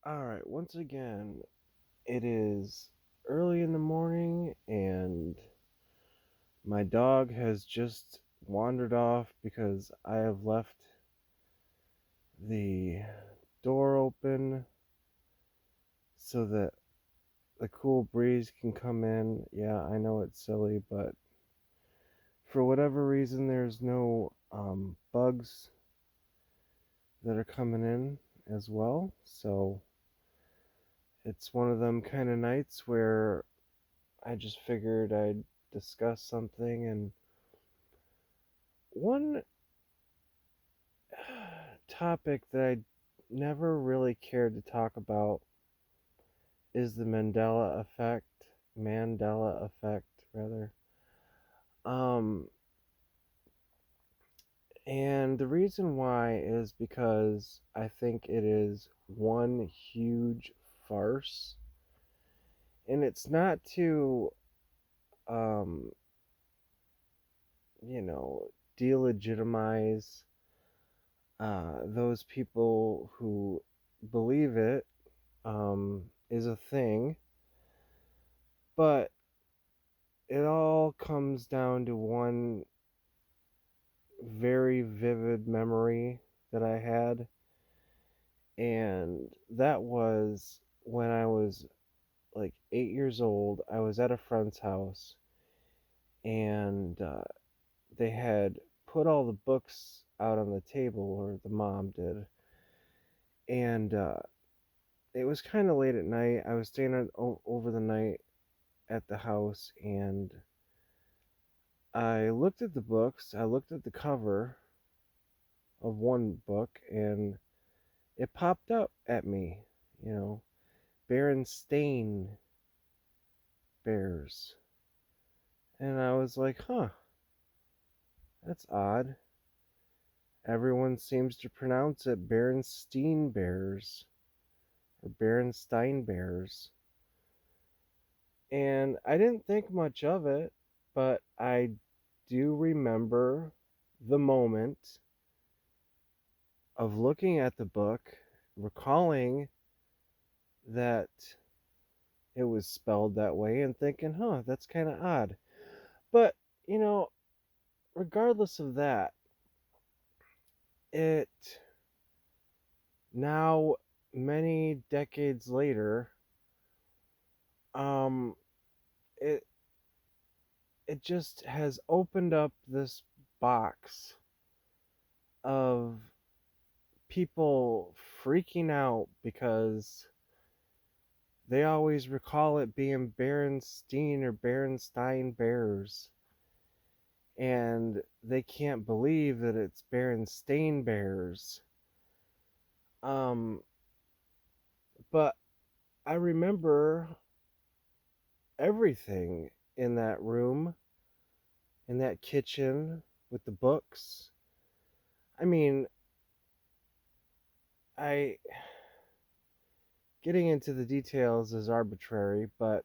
Alright, once again, it is early in the morning and my dog has just wandered off because I have left the door open so that the cool breeze can come in. Yeah, I know it's silly, but for whatever reason, there's no bugs that are coming in as well. So it's one of them kind of nights where I just figured I'd discuss something. And one topic that I never really cared to talk about is the Mandela effect. Mandela effect, rather. Um, and the reason why is because I think it is one huge farce. And it's not to, um, you know, delegitimize those people who believe it is a thing, but it all comes down to one very vivid memory that I had, and that was when I was like 8 years old. I was at a friend's house, and they had put all the books out on the table, or the mom did, and it was kind of late at night. I was staying over the night at the house, and I looked at the books. I looked at the cover of one book, and it popped up at me, you know, Berenstain Bears. And I was like, huh, that's odd. Everyone seems to pronounce it Berenstein Bears or Berenstein Bears. And I didn't think much of it, but I do remember the moment of looking at the book, recalling that it was spelled that way, and thinking, huh, that's kind of odd. But, you know, regardless of that, it now, many decades later, um, it it just has opened up this box of people freaking out because they always recall it being Berenstein or Berenstein Bears, and they can't believe that it's Berenstain Bears. Um, but I remember everything in that room, in that kitchen with the books. I mean, I getting into the details is arbitrary, but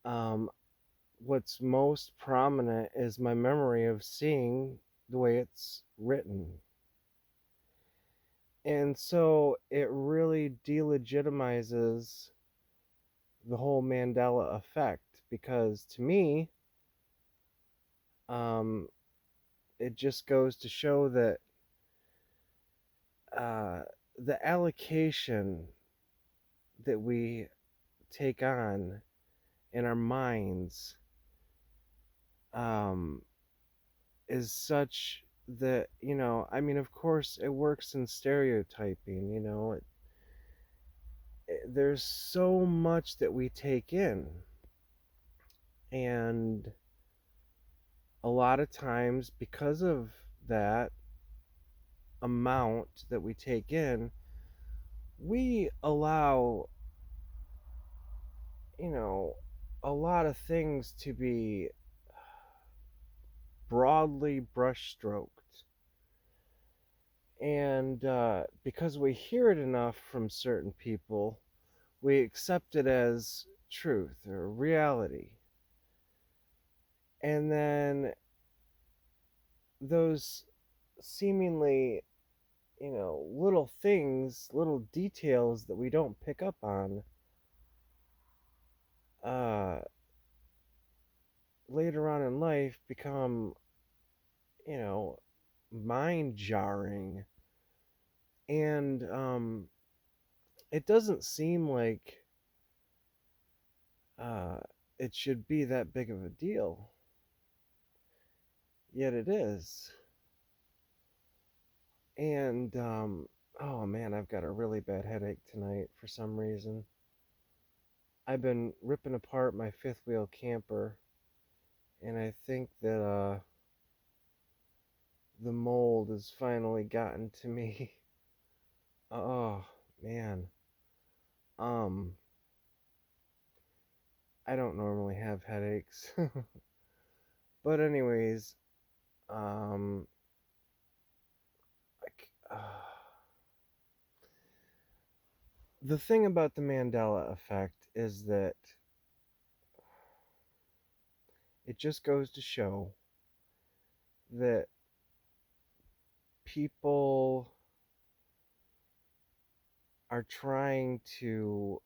um, what's most prominent is my memory of seeing the way it's written. And so it really delegitimizes the whole Mandela effect because to me, um, it just goes to show that uh, the allocation that we take on in our minds um, is such that, I mean, of course, it works in stereotyping, there's so much that we take in. And a lot of times, because of that amount that we take in, we allow, you know, a lot of things to be broadly brushstroked. And because we hear it enough from certain people, we accept it as truth or reality. And then those seemingly, little things, little details that we don't pick up on uh, later on in life become, you know, mind jarring. And it doesn't seem like uh, it should be that big of a deal, yet it is. And oh man, I've got a really bad headache tonight for some reason. I've been ripping apart my fifth wheel camper, and I think that the mold has finally gotten to me. Oh man. Um, I don't normally have headaches. But anyways, um, the thing about the Mandela effect is that it just goes to show that people are trying to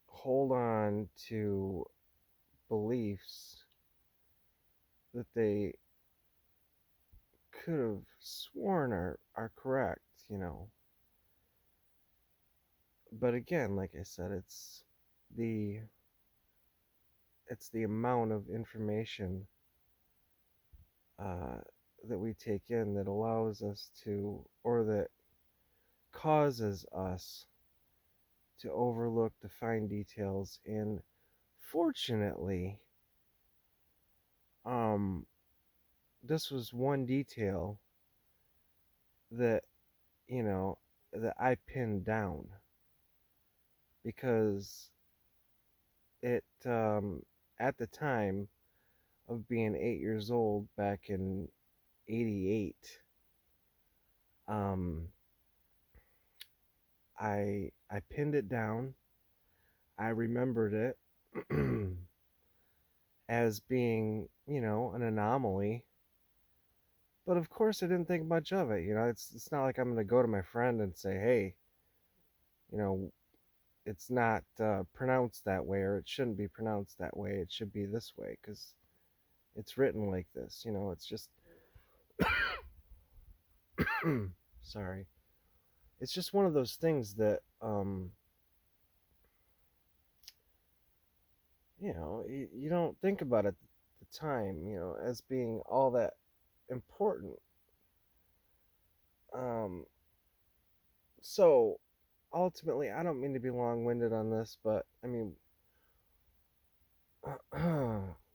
hold on to beliefs that they could have sworn are correct. But again, like I said, the it's the amount of information uh, that we take in that allows us to, or that causes us to overlook the fine details. And fortunately, um, this was one detail that you know that I pinned down because it at the time of being 8 years old back in '88, um, I pinned it down. I remembered it as being, an anomaly. But of course, I didn't think much of it. It's not like I'm going to go to my friend and say, "Hey, you know, it's not pronounced that way, or it shouldn't be pronounced that way. It should be this way because it's written like this." It's just sorry. It's just one of those things that you don't think about it at the time, as being all that important. Um, so ultimately, I don't mean to be long-winded on this, but I mean,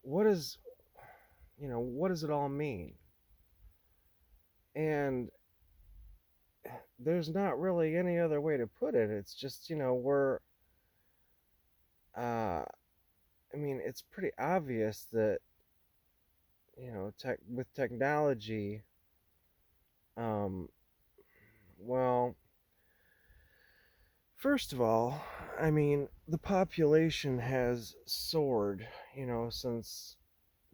what is, what does it all mean? And there's not really any other way to put it. It's just, we're, uh, I mean, it's pretty obvious that, with technology, um, well, first of all, I mean, the population has soared, since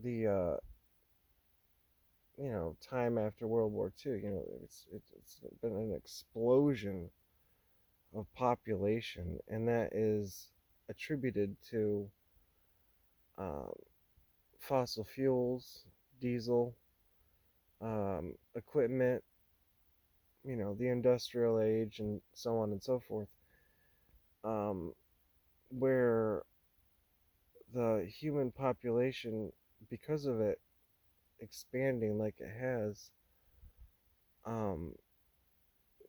the time after World War II. It's been an explosion of population, and that is attributed to um, fossil fuels, diesel, equipment, the industrial age, and so on and so forth. Um, where the human population, because of it expanding like it has, um,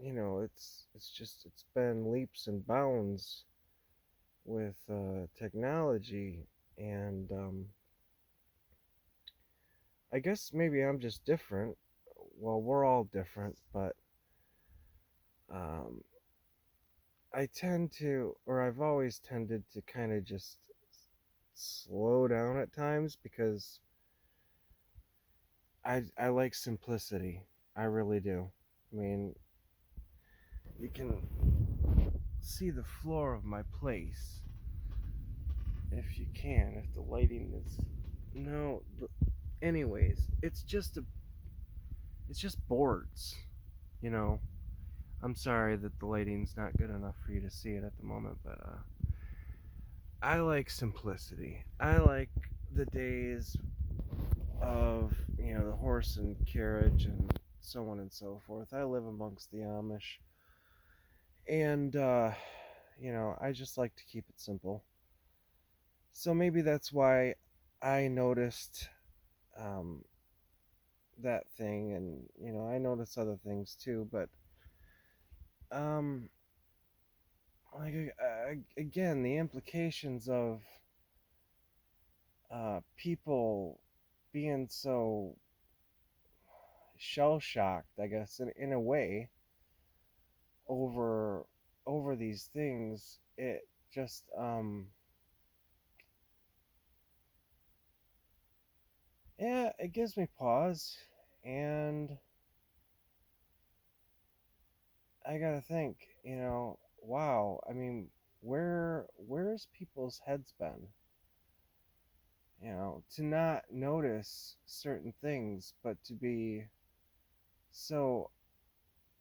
it's been leaps and bounds with technology, and I guess maybe I'm just different. Well, we're all different, but um, I tend to, or I've always tended to kind of just slow down at times because I like simplicity. I really do. I mean, you can see the floor of my place if you can, if the lighting is no. Anyways, it's just boards. You know, I'm sorry that the lighting's not good enough for you to see it at the moment, but I like simplicity. I like the days of, the horse and carriage and so on and so forth. I live amongst the Amish, and I just like to keep it simple. So maybe that's why I noticed um, that thing, and I noticed other things too. But um, like again, the implications of people being so shell shocked, I guess, in a way, over these things. It just yeah, it gives me pause, and I gotta think, wow. I mean, where's people's heads been? To not notice certain things, but to be so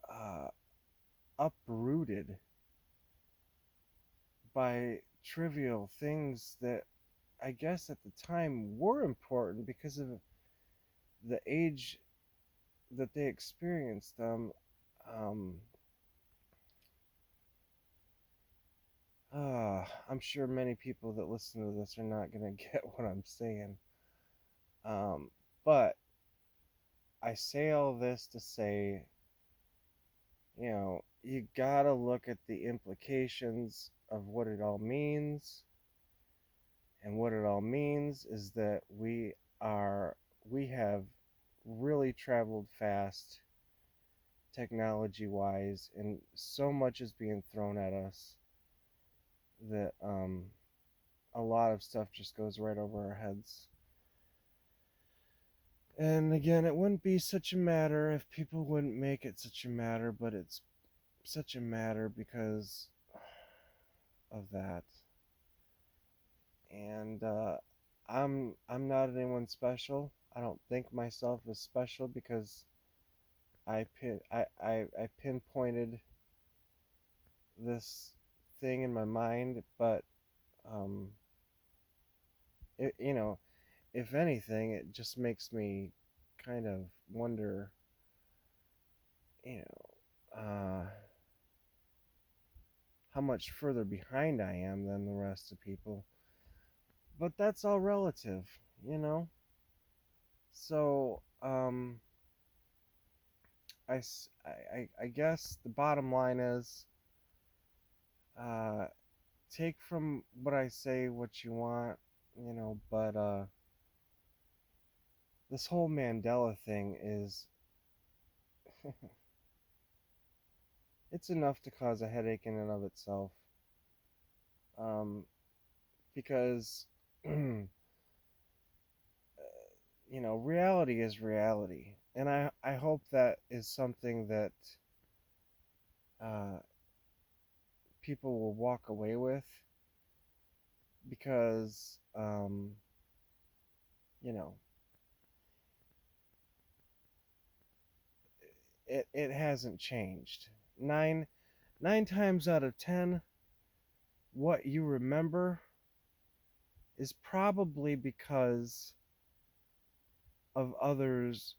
uh, uprooted by trivial things that I guess at the time were important because of the age that they experienced them. Um, I'm sure many people that listen to this are not going to get what I'm saying. Um, but I say all this to say, you gotta look at the implications of what it all means. And what it all means is that we have really traveled fast technology wise, and so much is being thrown at us that a lot of stuff just goes right over our heads. And again, it wouldn't be such a matter if people wouldn't make it such a matter, but it's such a matter because of that. And I'm not anyone special. I don't think myself as special because I pinpointed this thing in my mind, but um, it, if anything, it just makes me kind of wonder, you how much further behind I am than the rest of people. But that's all relative, you know. So I guess the bottom line is, uh, take from what I say what you want, but this whole Mandela thing is it's enough to cause a headache in and of itself. Um, because reality is reality, and I hope that is something that uh, people will walk away with, because you know it hasn't changed. Nine times out of 10, what you remember is probably because of others,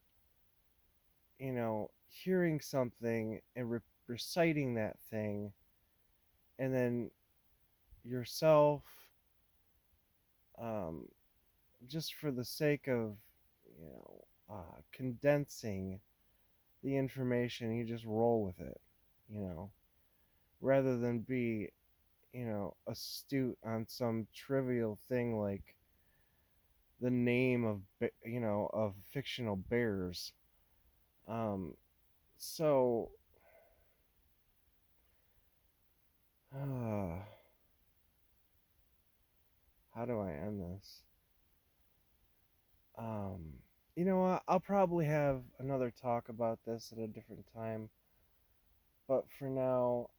hearing something and reciting that thing, and then yourself, um, just for the sake of, condensing the information, you just roll with it, you know, rather than be, astute on some trivial thing like the name of, of fictional bears. Um, so, uh, how do I end this? Um, I'll probably have another talk about this at a different time, but for now,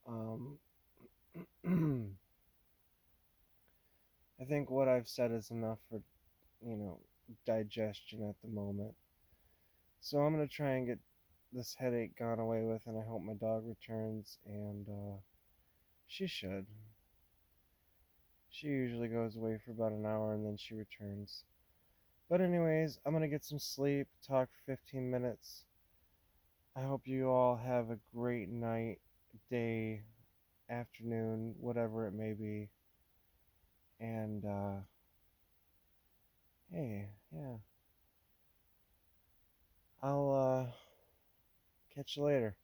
I think what I've said is enough for, you know, digestion at the moment. So I'm gonna try and get this headache gone away with, and I hope my dog returns, and she should. She usually goes away for about an hour and then she returns. But, anyways, I'm gonna get some sleep, talk for 15 minutes. I hope you all have a great night, day, afternoon, whatever it may be. And, hey, yeah, I'll catch you later.